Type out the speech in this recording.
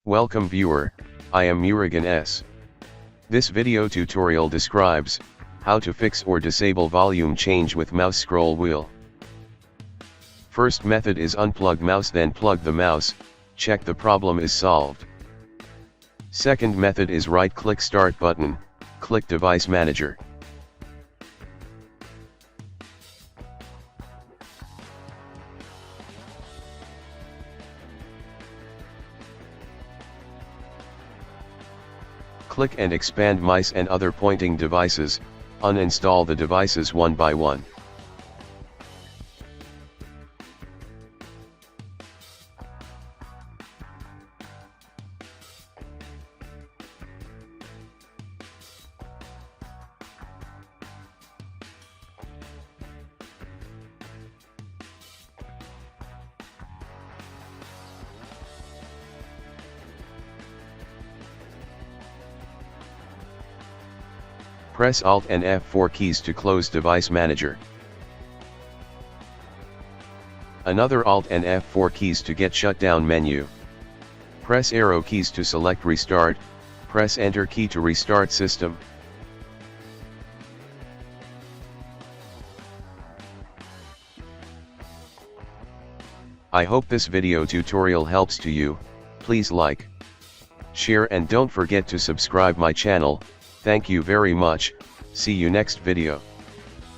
Welcome viewer, I am Murugan S. This video tutorial describes how to fix or disable volume change with mouse scroll wheel. First method is unplug mouse, then plug the mouse, check the problem is solved. Second method is right-click Start button, click Device Manager. Click and expand mice and other pointing devices, uninstall the devices one by one. Press Alt and F4 keys to close Device Manager. Another Alt and F4 keys to get shutdown menu. Press arrow keys to select Restart, press Enter key to restart system. I hope this video tutorial helps to you. Please like, share and don't forget to subscribe my channel. Thank you very much, see you next video.